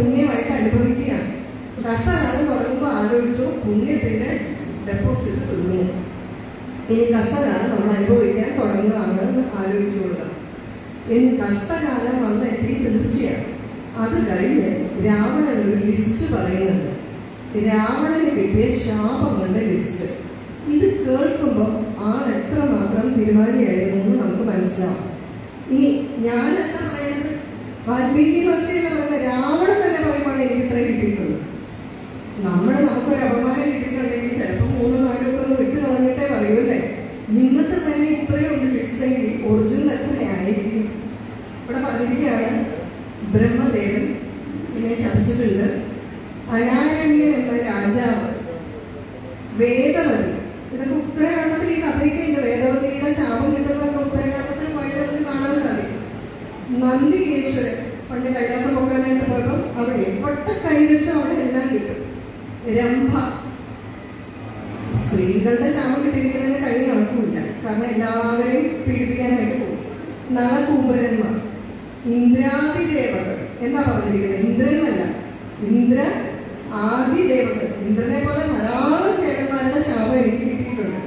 പുണ്യമായിട്ട് അനുഭവിക്കുകയാണ്. കഷ്ടകാലം തുടങ്ങുമ്പോൾ ആലോചിച്ചു പുണ്യത്തിന്റെ ഡെപ്പോസിറ്റ് തീർന്നു. ഇനി കഷ്ടകാലം നമ്മൾ അനുഭവിക്കാൻ തുടങ്ങുകയാണെന്ന് ആലോചിച്ചു കൊടുക്കുക. ഇനി കഷ്ടകാലം വന്നെത്തി തീർച്ചയാണ്. അത് കഴിഞ്ഞ് രാവണൻ ഒരു ലിസ്റ്റ് പറയുന്നുണ്ട്. രാവണന് കിട്ടിയ ശാപങ്ങളുടെ ലിസ്റ്റ്. ഇത് കേൾക്കുമ്പോൾ ആൾ എത്രമാത്രം തിരുമാലിയായിരുന്നു എന്ന് നമുക്ക് മനസ്സിലാവും. ഇനി ഞാനല്ല പറയുന്നത്, വാൽമീകി ഭാഷയിൽ പറയുന്ന രാവണൻ തന്നെ പറയുമ്പോൾ എനിക്ക് ഇത്രയും കിട്ടിയിട്ടുള്ളൂ. നമുക്കൊരു അപമാനം കിട്ടിയിട്ടുണ്ടെങ്കിൽ ചിലപ്പോൾ 3-4 ഒന്ന് വിട്ടു കളഞ്ഞിട്ടേ പറയൂല്ലേ. ഇന്നത്തെ തന്നെ ഇത്രയും ഒരു ലിസ്റ്റെങ്കിൽ ഒറിജിനൽ എത്രയായിരിക്കും? ഇവിടെ പറഞ്ഞിരിക്കുകയാണ്, ബ്രഹ്മദേവൻ എന്നെ ശപിച്ചിട്ടുണ്ട്. അനാരണ്യം എന്ന രാജാവ്, വേദവതി, ഇതൊക്കെ ഉത്തരകാണ്ഡത്തിൽ ഈ കഥയ്ക്കുണ്ട്. വേദവതിയുടെ ശാപം കിട്ടുന്നതൊക്കെ ഉത്തരകാണ്ഡത്തിൽ പോയാൽ കാണാൻ സാധിക്കും. നന്ദികേശ്വരൻ പണ്ട് കൈലാസം പോകാനായിട്ട് പോയപ്പോൾ അവിടെ ഒട്ട കൈവച്ചോ അവിടെ എല്ലാം കിട്ടും. രംഭ, സ്ത്രീകളുടെ ശാപം കിട്ടിയിരിക്കുന്നതിന് കൈ കണക്കുമില്ല, കാരണം എല്ലാവരെയും പീഡിപ്പിക്കാനായിട്ട് പോകും. നളകൂപരന്മാർ, ഇന്ദ്രാദിദേവകൾ എന്നാ പറഞ്ഞിരിക്കുന്നത്. ഇന്ദ്രനല്ല, ഇന്ദ്ര ആദിദേവകൾ. ഇന്ദ്രനെ പോലെ ധാരാളം ദേവന്മാരുടെ ശാപം എനിക്ക് കിട്ടിയിട്ടുണ്ട്.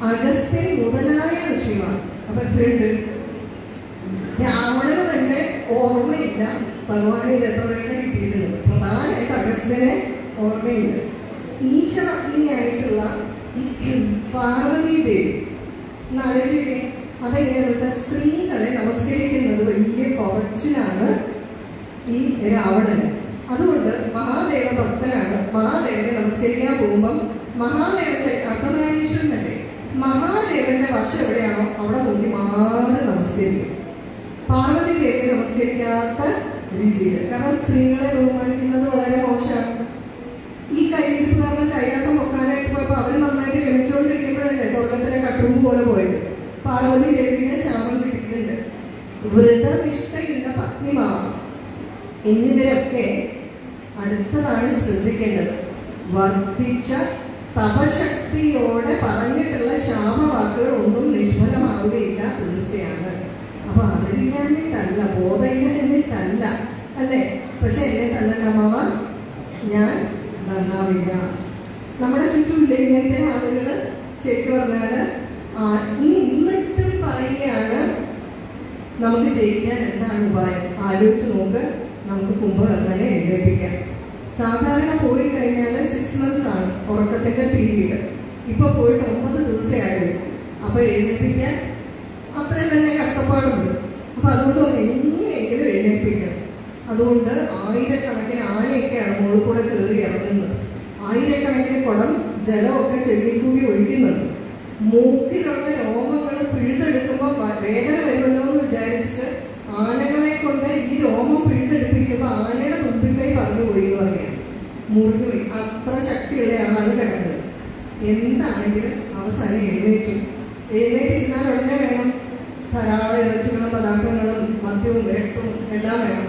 അഗസ്ത്യൻ മുതലായ ഋഷിമാർ. അപ്പൊ എത്രയുണ്ട്? രാവണന് തന്നെ ഓർമ്മയില്ല ഭഗവാനെ എത്ര വേണ്ട കിട്ടിയിട്ടുണ്ട്. പ്രധാനമായിട്ട് അഗസ്ത്യനെ ഓർമ്മയുണ്ട്. ഈശ്വരഗ്നിയായിട്ടുള്ള പാർവതി ദേവി എന്നാലോചിക്കേ. അതെങ്ങനെയാന്ന് വെച്ചാൽ സ്ത്രീകളെ നമസ്കരിക്കുന്നത് വലിയ കുറച്ചിലാണ് ഈ രാവണന്. അതുകൊണ്ട് മഹാദേവ ഭക്തനാണ്. മഹാദേവനെ നമസ്കരിക്കാൻ പോകുമ്പം മഹാദേവന്റെ അർദ്ധനാരീശ്വരനല്ലേ, മഹാദേവന്റെ വശം എവിടെയാണോ അവിടെ നോക്കി മാറി നമസ്കരിക്കും. പാർവതി ദേവി നമസ്കരിക്കാത്ത രീതിയിൽ, കാരണം സ്ത്രീകളെ ബഹുമാനിക്കുന്നത് വളരെ മോശമാണ്. ഈ കൈയിരിപ്പുകാരൻ കൈലാസം പൊക്കാനായിട്ട് പോയപ്പോൾ അവർ നന്നായിട്ട് രമിച്ചുകൊണ്ടിരിക്കുമ്പോഴല്ലേ സ്വർഗത്തിലെ കട്ടുമ്പ് പോലെ പോയത്. പാർവതി ദേവിയുടെ ശാപം കിട്ടിയിട്ടുണ്ട്. വ്രതനിഷ്ഠയുള്ള പത്നിമാർ എന്നിവരൊക്കെ അടുത്തതാണ് ശ്രദ്ധിക്കേണ്ടത്. വർദ്ധിച്ച തപശക്തിയോടെ പറഞ്ഞിട്ടുള്ള ശാപവാക്കുകൾ ഒന്നും നിഷ്ഫലമാവുകയില്ല, തീർച്ചയാണ്. അപ്പൊ അറിയില്ലാഞ്ഞിട്ടല്ല, ബോധമില്ലാഞ്ഞിട്ടല്ല അല്ലേ. പക്ഷെ എന്നെ തല്ലണ്ടമ്മ ഞാൻ നന്നാവില്ല. നമ്മുടെ ചുറ്റുമില്ല ഇങ്ങനത്തെ ആളുകൾ. ശരിക്കും പറഞ്ഞാൽ ഇന്നിട്ട് പറയുകയാണ് നമുക്ക് ജയിക്കാൻ എന്താണ് ഉപായം ആലോചിച്ച് നോക്ക്. നമുക്ക് കുംഭകർണനെ എഴുന്നേൽപ്പിക്കാം. സാധാരണ പോയി കഴിഞ്ഞാൽ 6 months ആണ് ഉറക്കത്തിന്റെ പീരീഡ്. ഇപ്പൊ പോയിട്ട് 9 ദിവസമേ ആയുള്ളൂ. അപ്പൊ എഴുന്നേൽപ്പിക്കാൻ അത്രയും തന്നെ കഷ്ടപ്പാടുണ്ട്. അപ്പൊ അതുകൊണ്ട് എങ്ങനെയെങ്കിലും എഴുന്നേൽപ്പിക്കണം. അതുകൊണ്ട് ആയിരക്കണക്കിന് ആനയൊക്കെയാണ് മുകളിൽ കൂടെ കയറി ഇറങ്ങുന്നത്. ആയിരക്കണക്കിന് കുടം ജലമൊക്കെ ചെടിയിൽ കൂടി ഒഴിക്കുന്നുണ്ട്. മൂക്കിലുള്ള രോമങ്ങൾ പിഴുതെടുക്കുമ്പോൾ വേദന വരുമല്ലോ എന്ന് വിചാരിച്ചിട്ട് ആനകളെ കൊണ്ട് ഈ രോമം പിഴുതെടുപ്പിക്കുമ്പോൾ ആനയുടെ തുമ്പിക്കൈ പറഞ്ഞു പോയി എന്ന് പറയാം. മുറിഞ്ഞു പോയി. അത്ര ശക്തിയുള്ള ആളാണ് കിടന്നത്. എന്താണെങ്കിലും അവസാനം എഴുന്നേറ്റു. എഴുന്നേറ്റിരുന്നാൽ ഉടനെ വേണം ധാരാളം ഇറച്ചികളും പദാർത്ഥങ്ങളും മദ്യവും രക്തവും എല്ലാം വേണം.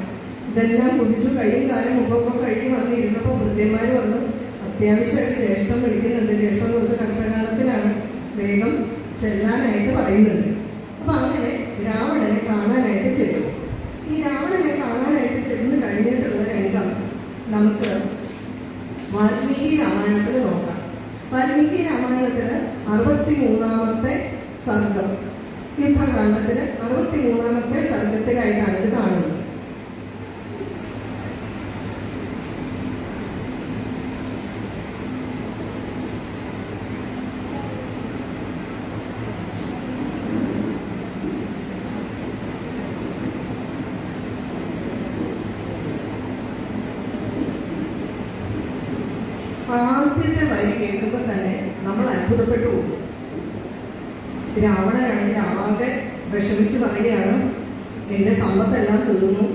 ഇതെല്ലാം കുടിച്ചു കൈയും കാലും മുഖമൊക്കെ കഴിഞ്ഞ് വന്നിരുന്നപ്പോൾ വൃദ്ധന്മാർ വന്ന് അത്യാവശ്യമായിട്ട് ജ്യേഷ്ഠം വിളിക്കുന്നുണ്ട്. ജ്യേഷ്ഠം കുറച്ച് കഷ്ടകാലത്തിലാണ്, വേഗം ചെല്ലാനായിട്ട് പറയുന്നുണ്ട്. അപ്പൊ അങ്ങനെ രാവണനെ കാണാനായിട്ട് ചെല്ലും. ഈ രാവണനെ കാണാനായിട്ട് ചെന്ന് കഴിഞ്ഞിട്ടുള്ള രംഗം നമുക്ക് വാൽമീകി രാമായണത്തിൽ നോക്കാം. വാൽമീകി രാമായണത്തിന് 63ാമത്തെ സർഗം, യുദ്ധകാണ്ഡത്തിന് 63ാമത്തെ സർഗത്തിലായിട്ടാണ് ഇത് കാണുന്നത്. ആദ്യത്തെ വരി കേൾക്കുമ്പോൾ തന്നെ നമ്മൾ അത്ഭുതപ്പെട്ടു പോകും. രാവണനാണെങ്കിൽ ആകെ വിഷമിച്ച് പറയുകയാണ്, എൻ്റെ സമ്പത്തെല്ലാം തീർന്നു,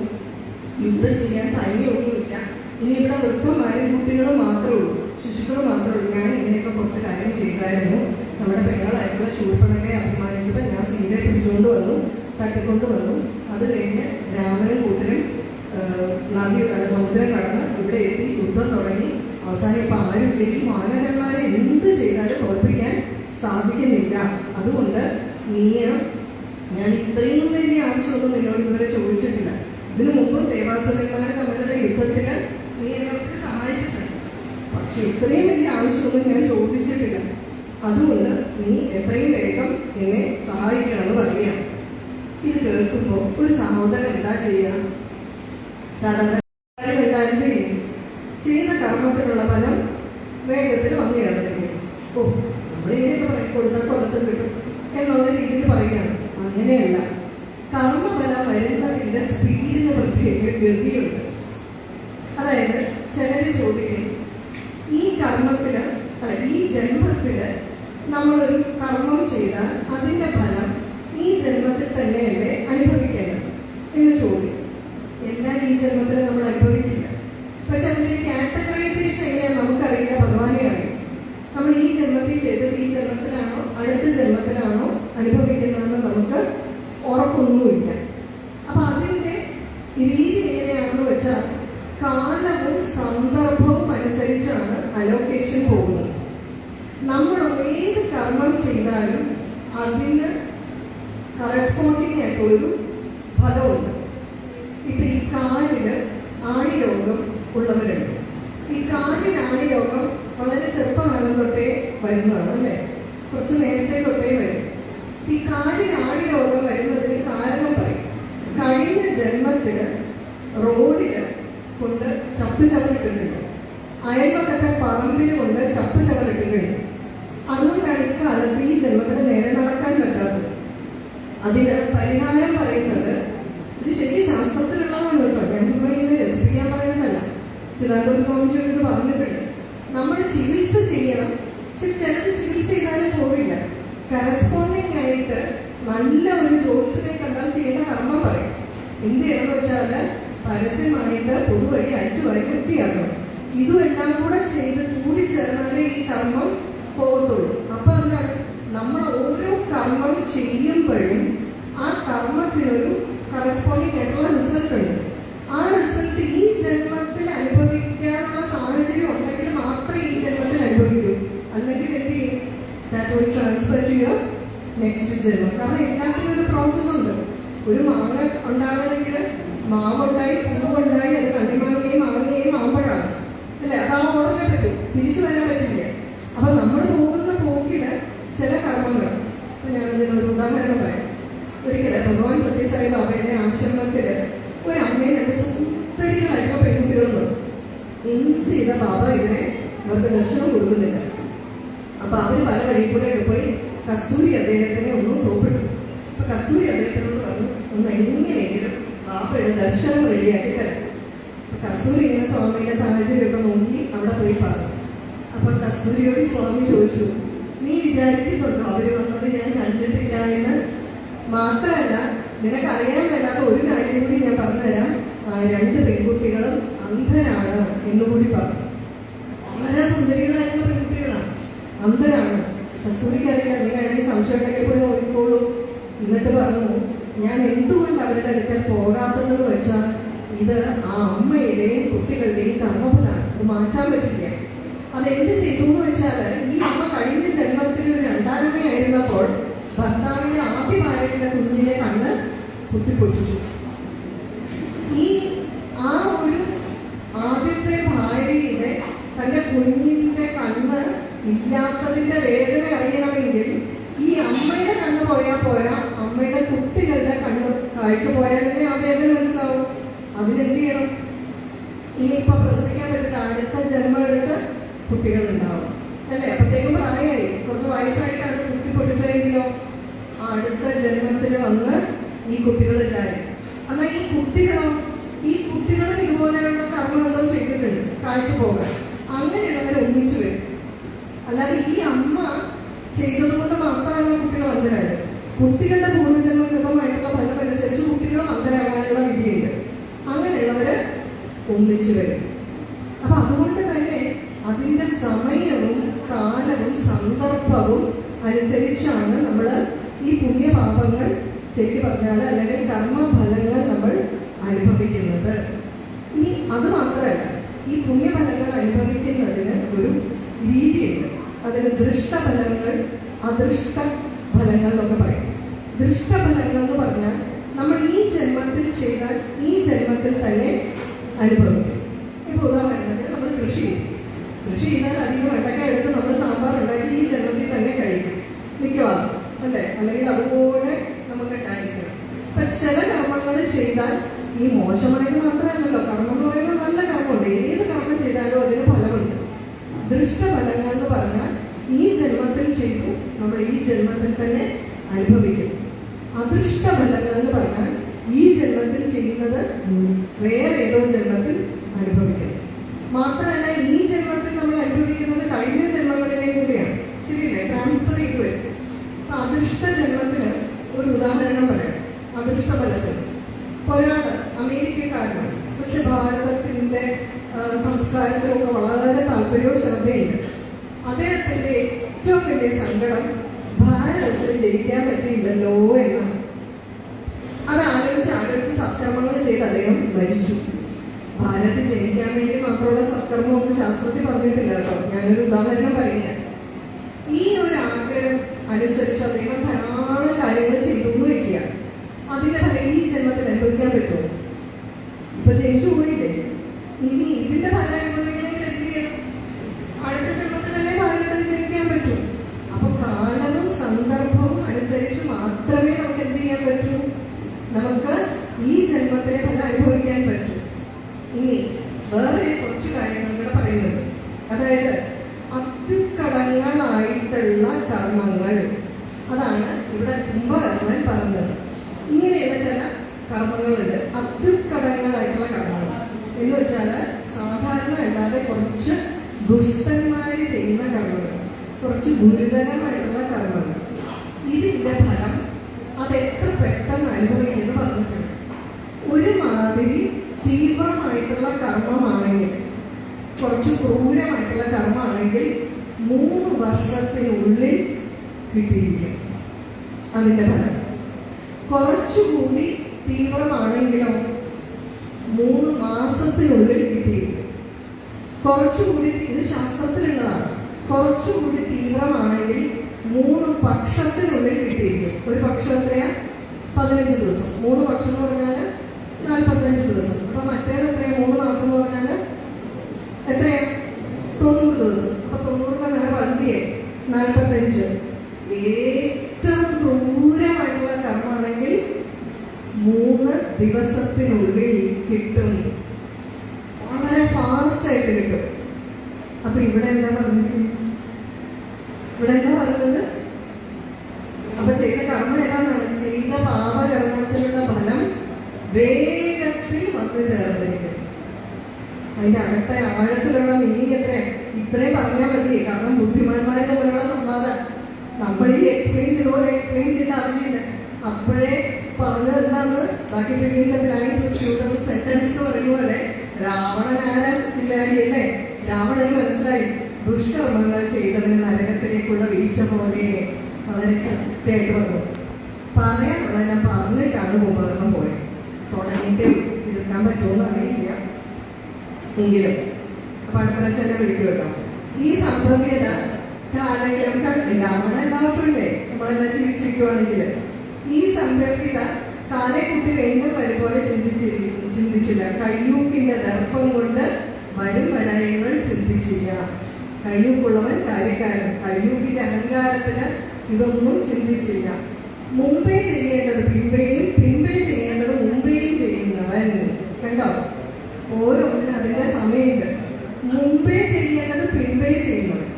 യുദ്ധം ചെയ്യാൻ സൈന്യമൊന്നുമില്ല, ഇനി ഇവിടെ വൃദ്ധന്മാരും കുട്ടികളും മാത്രമേ ഉള്ളൂ, ശിശുക്കളും മാത്രമേ ഉള്ളൂ. ഞാൻ ഇങ്ങനെയൊക്കെ കുറച്ച് കാര്യം ചെയ്തായിരുന്നു. നമ്മുടെ പെങ്ങളായിട്ടുള്ള ശൂർപ്പണഖയെ അഭിമാനിച്ചപ്പോൾ ഞാൻ സീതയെ പിടിച്ചുകൊണ്ട് വന്നു, തട്ടിക്കൊണ്ട് വന്നു. അത് കഴിഞ്ഞ് രാമനും കൂട്ടരും സമുദ്രം കടന്ന് ഇവിടെ എത്തി, യുദ്ധം തുടങ്ങി. അവസാനം ഇപ്പം ആരുമില്ലെങ്കിൽ വാനരന്മാരെ എന്ത് ചെയ്താലും തോൽപ്പിക്കാൻ സാധിക്കുന്നില്ല. അതുകൊണ്ട് ഞാൻ ഇത്രയും വലിയ ആവശ്യമൊന്നും നിന്നോട് ഇതുവരെ ചോദിച്ചിട്ടില്ല. ഇതിനു മുമ്പ് ദേവാസുരന്മാർ തമ്മിലുള്ള യുദ്ധത്തിൽ പക്ഷെ ഇത്രയും വലിയ ആവശ്യമൊന്നും ഞാൻ ചോദിച്ചിട്ടില്ല. അതുകൊണ്ട് നീ എത്രയും വേഗം എന്നെ സഹായിക്കണമെന്ന് പറയുക. ഇത് കേൾക്കുമ്പോൾ ഒരു സഹോദരൻ എന്താ ചെയ്യുക? സാധാരണ എല്ലാവരും ചെയ്യുന്ന കർമ്മത്തിനുള്ള ഫലം വേഗത്തിൽ വന്നു ചേർന്നിരിക്കും. ഓ, നമ്മളിങ്ങനെയൊക്കെ പറയും, കൊടുത്താൽ കൊല്ലത്തിൽ കിട്ടും എന്നുള്ള രീതിയിൽ പറയുകയാണ്. അങ്ങനെയല്ല. കർമ്മഫലം വരുന്നതിൻ്റെ സ്പീഡിന് പ്രത്യേക ഗതിയുണ്ട്. അതായത് ചിലര് ചോദിക്കും, ഈ കർമ്മത്തില് ഈ ജന്മത്തില് നമ്മളൊരു കർമ്മം ചെയ്താൽ അതിൻ്റെ ഫലം ഈ ജന്മത്തിൽ തന്നെയല്ലേ അനുഭവിക്കേണ്ടത് എന്ന് ചോദിക്കും. എല്ലാം ഈ ജന്മത്തിൽ നമ്മൾ അനുഭവിക്കില്ല. പക്ഷെ അതിൻ്റെ കാറ്റഗറൈസേഷൻ എങ്ങനെയാണ് നമുക്കറിയില്ല, ഭഗവാനെ അറിയാം. നമ്മൾ ഈ ജന്മത്തിൽ ചെയ്തത് ഈ ജന്മത്തിലാണോ അടുത്ത ജന്മത്തിലാണോ അനുഭവിക്കുന്നതെന്ന് നമുക്ക് ഉറപ്പൊന്നുമില്ല. അപ്പൊ അതിൻ്റെ രീതി എങ്ങനെയാണെന്ന് വെച്ചാൽ കാലവും സന്ദർഭവും അനുസരിച്ചാണ് അലോക്കേഷൻ പോകുന്നത്. നമ്മൾ ഏത് കർമ്മം ചെയ്താലും അതിന് കറസ്പോണ്ടിങ് ആയിട്ടൊരു ഫലമുണ്ട്. ഇപ്പൊ ഈ കാലില് ആണിരോഗം ഉള്ളവരുണ്ട്. ഈ കാലിൽ ആണിരോഗം വളരെ ചെറുപ്പകാലം തൊട്ടേ വരുന്നതാണ്, അല്ലേ? കുറച്ച് നേരത്തെ തൊട്ടേ വരും. ഈ കാലിൽ ആണിരോഗം വരുന്നതിന് കാരണം പറയും, കഴിഞ്ഞ ജന്മത്തില് റോഡില് കൊണ്ട് ചപ്പ് ചവറിട്ടിട്ടുണ്ട്, അയൽപക്കത്തെ പറമ്പിൽ കൊണ്ട് ചപ്പ് ചവറിട്ടിട്ടുണ്ട്. അതുകൊണ്ടാണ് ഇക്കാലത്ത് ഈ ജന്മത്തിന് നേരെ നടക്കാൻ പറ്റാത്തത്. അതിന് പരിഹാരം പറയുന്നത്, ഇത് ശരിക്കും ശാസ്ത്രത്തിലുള്ളതാണ് കേട്ടോ, ഞാൻ ഇങ്ങനെ രസിപ്പിക്കാൻ പറയുന്നതല്ല. ചിദാനന്ദ സ്വാമിജി ഇത് പറഞ്ഞിട്ടുണ്ട്. നമ്മൾ ചികിത്സ ചെയ്യണം, പക്ഷെ ചിലത് ചികിത്സ ചെയ്താലും പോവില്ല. കറസ്പോണ്ടിങ് ആയിട്ട് നല്ല ഒരു ജോത്സ്യനെ കണ്ടാൽ ചെയ്യുന്ന കർമ്മം പറയും. എന്ത് ചെയ്യണമെന്ന് വെച്ചാൽ പരസ്യമായിട്ട് പൊതുവഴി അടിച്ചു വരെ വൃത്തിയാക്കണം. ഇതും എല്ലാം കൂടെ ചെയ്ത് കൂടി ചേർന്നാലേ ഈ കർമ്മം പോകത്തുള്ളൂ. അപ്പൊ അതിനാണ് നമ്മൾ ഓരോ കർമ്മം ചെയ്യുമ്പോഴും ആ കർമ്മത്തിനൊരു കറസ്പോണ്ടിങ് ആയിട്ടുള്ള റിസൾട്ട് ഉണ്ട്. ആ റിസൾട്ട് ഈ ജന്മത്തിൽ അനുഭവിക്കാനുള്ള സാഹചര്യം ഉണ്ടെങ്കിൽ മാത്രമേ ഈ ജന്മത്തിൽ അനുഭവിക്കൂ. അല്ലെങ്കിൽ എന്ത് ചെയ്യും? That will transfer to your next ജന്മം. കാരണം എല്ലാത്തിനും ഒരു പ്രോസസ് ഉണ്ട്. ഒരു മാങ്ങ ഉണ്ടാകണമെങ്കിൽ മാവുണ്ടായി, പൂവുണ്ടായി, അത് കണ്ണിമാങ്ങയും മാങ്ങയും മാമ്പഴമാണ്, അല്ലേ? അത് ആ ഓർമ്മ പറ്റും, തിരിച്ചു വരാൻ പറ്റില്ല. അപ്പൊ നമ്മൾ പോകുന്ന പോക്കില് ചില കർമ്മങ്ങൾ, ഞാൻ ഇതിനൊരു ഉദാഹരണം പറയാം. ഒരിക്കലും ഭഗവാൻ സത്യസായി ബാബയുടെ ആശ്രമത്തില് ഒരു അമ്മയെ രണ്ട് സുന്ദരികളായിട്ടുള്ള പെൺകുട്ടികളുണ്ട്. എന്ത് ചെയ്ത ബാബ ഇതിനെ അവർക്ക് ദർശനം കൊടുക്കുന്നില്ല. അപ്പൊ അവര് പല വഴി കൂടെ പോയി കസ്തൂരി അദ്ദേഹത്തിനെ ഒന്നും സോപ്പിട്ടു. അപ്പൊ കസ്തൂരി അദ്ദേഹത്തിനോട് പറഞ്ഞു, ഒന്ന് എങ്ങനെയെങ്കിലും ബാബയുടെ ദർശനം റെഡിയാക്കി തരാം. കസ്തൂരി ഇങ്ങനെ സ്വാമിയുടെ സാഹചര്യമൊക്കെ നോക്കി അവിടെ പോയി പറഞ്ഞു. അപ്പൊ കസ്തൂരിയോട് സ്വാമി ചോദിച്ചു, നീ വിചാരിക്കുന്നുണ്ടോ അവര് വന്നത് ഞാൻ കണ്ടിട്ടില്ല എന്ന്? മാത്രമല്ല, നിനക്കറിയാൻ മേലാത്ത ഒരു കാര്യം കൂടി ഞാൻ പറഞ്ഞുതരാം, രണ്ട് പെൺകുട്ടികളും അന്ധരാണ് എന്നുകൂടി പറഞ്ഞു. വളരെ സുന്ദരികളായിട്ടുള്ള പെൺകുട്ടികളാണ്, അന്ധരാണ്. കസ്തൂരിക്കറിയില്ല, നീ വേണമെങ്കിൽ സംശയം ഉണ്ടെങ്കിൽ പോയി നോക്കിക്കോളൂ. എന്നിട്ട് പറഞ്ഞു, ഞാൻ എന്തുകൊണ്ട് അവരുടെ അടുക്കൽ പോകാത്തതെന്ന് വെച്ചാൽ ഇത് ആ അമ്മയുടെയും കുട്ടികളുടെയും കർമ്മഫലാണ്, അത് മാറ്റാൻ പറ്റില്ല. അതെന്ത് ചെയ്തു എന്ന് വെച്ചാൽ, ഈ അമ്മ കഴിഞ്ഞ ജന്മത്തിൽ ഒരു രണ്ടാനമ്മയായിരുന്നപ്പോൾ ഭർത്താവിന്റെ ആദ്യ ഭാര്യയുടെ കുഞ്ഞിലെ കണ്ണ് കുത്തിപ്പൊട്ടിച്ചു. ആ ഒരു ആദ്യത്തെ ഭാര്യയുടെ തന്റെ കുഞ്ഞിന്റെ കണ്ണ് ഇല്ലാത്തതിന്റെ വേദന അറിയണമെങ്കിൽ ഈ അമ്മയുടെ കണ്ണ് പോയാൽ പോരാ, അമ്മയുടെ കുട്ടികളുടെ കണ്ണ് കാഴ്ച പോയാലേ ആ വേദന മനസ്സിലാവും. അതിനെന്ത് ചെയ്യണം? ഇനിയിപ്പോ പ്രസവിക്കാൻ പറ്റില്ല, അടുത്ത ജന്മം എടുത്ത് കുട്ടികളുണ്ടാവും, അല്ലേ? അപ്പോഴത്തേക്കും പ്രായമായി, കുറച്ച് വയസ്സായിട്ടാണ് കുട്ടി പൊട്ടിച്ചെങ്കിലോ അടുത്ത ജന്മത്തിൽ വന്ന് ഈ കുട്ടികളുണ്ടായി. എന്നാൽ ഈ കുട്ടികളും ഇതുപോലെയുള്ള കർമ്മം എന്തോ ചെയ്തിട്ടുണ്ട്, കാഴ്ച പോകാൻ. അങ്ങനെയുള്ളവർ ഒന്നിച്ചു വരും. അല്ലാതെ ഈ അമ്മ ചെയ്തതുകൊണ്ട് മാത്രമല്ല കുട്ടികൾ അന്ധരായത്. കുട്ടികളുടെ പൂർവ്വജന്മകൃതമായിട്ടുള്ള ഫലമനുസരിച്ച് കുട്ടികളും അന്ധരാകാനുള്ള വിധിയുണ്ട്. അങ്ങനെയുള്ളവര് ഒന്നിച്ചു വരും. അപ്പൊ അതുകൊണ്ട് തന്നെ അതിന്റെ സമയവും കാലവും സന്ദർഭവും അനുസരിച്ചാണ് നമ്മൾ ഈ പുണ്യപാപങ്ങൾ ശരി പറഞ്ഞാൽ അല്ലെങ്കിൽ കർമ്മഫലങ്ങൾ നമ്മൾ അനുഭവിക്കുന്നത്. ഇനി അത് മാത്രമല്ല, ഈ പുണ്യഫലങ്ങൾ അനുഭവിക്കുന്നതിന് ഒരു രീതിയുണ്ട്. അതിന് ദൃഷ്ടഫലങ്ങൾ, അദൃഷ്ട ഫലങ്ങൾ എന്നൊക്കെ പറയും. ദൃഷ്ടഫലങ്ങൾ എന്ന് പറഞ്ഞാൽ നമ്മൾ ഈ ജന്മത്തിൽ ചെയ്താൽ ഈ ജന്മത്തിൽ തന്നെ അനുഭവിക്കും. ഇപ്പൊ ഉദാഹരണത്തിന് നമ്മൾ കൃഷി ചെയ്യും, കൃഷി ചെയ്താൽ അധികം വെണ്ടയ്ക്ക എടുത്ത് നമ്മൾ സാമ്പാർ ഉണ്ടാക്കി ഈ ജന്മത്തിൽ തന്നെ കഴിക്കും മിക്കവാറും, അല്ലേ? അല്ലെങ്കിൽ അതുപോലെ നമുക്ക് ഉണ്ടായിരിക്കണം. അപ്പൊ ചില കർമ്മങ്ങൾ ചെയ്താൽ ഈ മോശമായിട്ട് മാത്രമല്ലല്ലോ, കർമ്മം എന്ന് പറയുന്നത് നല്ല കർമ്മമുണ്ട്. ഏത് കർമ്മം ചെയ്താലും അതിന് ഫലമുണ്ട്. ദൃഷ്ടഫലങ്ങൾ എന്ന് പറഞ്ഞാൽ ഈ ജന്മത്തിൽ ചെയ്തു നമ്മൾ ഈ ജന്മത്തിൽ തന്നെ അനുഭവിക്കും. അദൃഷ്ടഫലങ്ങൾ എന്ന് പറഞ്ഞാൽ ഈ ജന്മത്തിൽ ചെയ്യുന്നത് വേറെ ഏതോ ജന്മത്തിൽ അനുഭവിക്കും. മാത്രമല്ല ഈ ജന്മത്തിൽ നമ്മൾ അനുഭവിക്കുന്നത് കഴിഞ്ഞ ജന്മങ്ങളിലേക്ക് കൂടിയാണ്. ശരിയല്ലേ? ട്രാൻസ്ഫർ ചെയ്ത് വരും. അപ്പൊ അദൃഷ്ട ജന്മത്തിന് ഒരു ഉദാഹരണം പറയാം. അദൃഷ്ട ഫലത്തിന് ഒരാള് അമേരിക്കക്കാരനാണ്, പക്ഷെ ഭാരതത്തിന്റെ സംസ്കാരത്തിലൊക്കെ വളരെ താല്പര്യവും ശ്രദ്ധയുണ്ട്. അദ്ദേഹത്തിന്റെ ഏറ്റവും വലിയ സങ്കടം ഭാരതത്തിൽ ജയിക്കാൻ പറ്റിയില്ലല്ലോ എന്നാണ്. അത് ആലോചിച്ച് സത്കർമ്മങ്ങൾ ചെയ്ത് അദ്ദേഹം മരിച്ചു. ഭാരതത്തിൽ ജയിക്കാൻ വേണ്ടി മാത്രമുള്ള സത്കർമ്മമൊന്നും ശാസ്ത്രത്തിൽ പറഞ്ഞിട്ടില്ല കേട്ടോ. ഞാനൊരു ഉദാഹരണം പറയുക. ഈ ഒരു ആഗ്രഹം അനുസരിച്ച് അദ്ദേഹം ധാരാളം കാര്യങ്ങൾ ചെയ്തു വയ്ക്കുക. അതിന്റെ ഫലം ഈ ജന്മത്തിൽ അനുഭവിക്കാൻ പറ്റുമോ? ഇപ്പൊ ജയിച്ചു പോയില്ലേ? ഇനി ഇതിന്റെ ഫലം അനുഭവിക്കണമെങ്കിൽ എന്ത് ചെയ്യണം? അടുത്ത ജന്മത്തിലല്ലേ ഭാരതത്തിൽ ജയിക്കാൻ പറ്റൂ. അപ്പൊ കാലവും സന്ദർഭവും അനുസരിച്ച് മാത്രമേ നമുക്ക് എന്ത് ചെയ്യാൻ പറ്റൂ? നമുക്ക് ഈ ജന്മത്തിലെ ഫലം അനുഭവിക്കാൻ പറ്റൂ. ഇനി വേറെ കുറച്ച് കാര്യങ്ങൾ കൂടെ പറയുന്നത്, അതായത് അത്യുക്കടങ്ങളായിട്ടുള്ള കർമ്മങ്ങൾ, അതാണ് ഇവിടെ കുംഭകർമ്മൻ പറഞ്ഞത്. ഇങ്ങനെയുള്ള ചില കർമ്മങ്ങളുണ്ട്, അത്യുക്കടങ്ങളായിട്ടുള്ള കർമ്മങ്ങൾ എന്ന് വെച്ചാൽ സാധാരണ അല്ലാതെ കുറച്ച് ദുഷ്ടന്മാര് ചെയ്യുന്ന കർമ്മങ്ങൾ, കുറച്ച് ഗുരുതരമായിട്ടുള്ള കർമ്മങ്ങൾ. ഇതിന്റെ ഫലം അത് എത്ര പെട്ടെന്ന് അനുഭവിക്കുന്നു പറഞ്ഞിട്ടുണ്ട്. ഒരുമാതിരി തീവ്രമായിട്ടുള്ള കർമ്മമാണെങ്കിൽ, കുറച്ച് ക്രൂരമായിട്ടുള്ള കർമ്മമാണെങ്കിൽ 3 വർഷത്തിനുള്ളിൽ കിട്ടിയിരിക്കും അതിന്റെ ഫലം. കുറച്ചുകൂടി തീവ്രമാണെങ്കിലോ 3 മാസത്തിനുള്ളിൽ കിട്ടിയിരിക്കും. കുറച്ചുകൂടി, ഇത് ശാസ്ത്രത്തിലുള്ളതാണ്, കുറച്ചുകൂടി തീവ്രമാണെങ്കിൽ 3 പക്ഷത്തിനുള്ളിൽ കിട്ടിയിരിക്കും. ഒരു പക്ഷം എത്രയാ? 15 ദിവസം. 3 പക്ഷം എന്ന് പറഞ്ഞാൽ 45 ദിവസം. അപ്പൊ മറ്റേത് എത്രയാ? 3 മാസം എന്ന് പറഞ്ഞാൽ എത്രയാ? 90 ദിവസം. അപ്പൊ 90 നേരെ പകുതിയെ 45. ഏറ്റവും ക്രൂരമായിട്ടുള്ള കർമ്മമാണെങ്കിൽ 3 ദിവസത്തിനുള്ളിൽ കിട്ടും. വളരെ ഫാസ്റ്റ് ആയിട്ട് കിട്ടും. അപ്പൊ ഇവിടെ എന്താ പറഞ്ഞിരിക്കുന്നത്? ഇവിടെ എന്താ പറയുന്നത്? അപ്പൊ ചെയ്ത കർമ്മം ഏതാണെന്നാണ്? ചെയ്ത പാപകർമ്മത്തിനുള്ള ഫലം വേഗത്തിൽ വന്നു ചേർന്നിരിക്കും. അതിന്റെ അകത്തെ ആഴത്തിലുള്ള മീനിങ് എത്രയാണ്? ഇത്രയും പറഞ്ഞാൽ മതി. കാരണം ബുദ്ധിമാന്മാരെ തമ്മിലുള്ള സംവാദം നമ്മൾ ഈ എക്സ്പ്ലെയിൻ ചെയ്ത ആവശ്യമില്ല. അപ്പോഴേ പറഞ്ഞത് എന്താന്ന് ബാക്കി ഫില്ലിംഗ് സെന്റൻസ് എന്ന് പറയുന്ന പോലെ രാവണനായ ഇല്ലാടിയല്ലേ? രാവണന് മനസ്സിലായി ദുഷ്കർമ്മങ്ങൾ ചെയ്തവന് നരകത്തിലേക്കുള്ള വീഴ്ച പോലെ വളരെ കൃത്യമായിട്ട് വന്നു. പറയാനുള്ളതെല്ലാം പറഞ്ഞിട്ടാണ് ഉപകരണം പോയത്. തുടങ്ങിയിട്ട് ഇരുത്താൻ പറ്റുമെന്ന് അറിയില്ല എങ്കിലും അപ്പൊ അടുത്ത പ്രാവശ്യം എന്നെ വിളിക്കുമല്ലോ. ഈ സംഭവ്യത കാലഘട്ടം കണ്ടില്ല. നമ്മുടെ എല്ലാ വർഷവും ഇല്ലേ നമ്മളെല്ലാം ചികിത്സിക്കുവാണെങ്കിൽ ഈ സംഭവ്യത കാലക്കുട്ടി വീണ്ടും വരുപോലെ ചിന്തിച്ചില്ല. കയ്യൂക്കിന്റെ ദർപ്പം കൊണ്ട് വരും വടയങ്ങൾ ചിന്തിച്ചില്ല. കയ്യൂക്കുള്ളവൻ കാര്യക്കാരൻ. കയ്യൂക്കിന്റെ അഹങ്കാരത്തിന് ഇതൊന്നും ചിന്തിച്ചില്ല. മുമ്പേ ചെയ്യേണ്ടത് പിമ്പേയും, പിമ്പേ ചെയ്യേണ്ടത് മുമ്പേയും ചെയ്യുന്നവൻ. കണ്ടോ? ഓരോന്നിനും അതിന്റെ സമയമുണ്ട്. മുമ്പേ ചെയ്യേണ്ടത് പിമ്പേ ചെയ്യുന്നവൻ.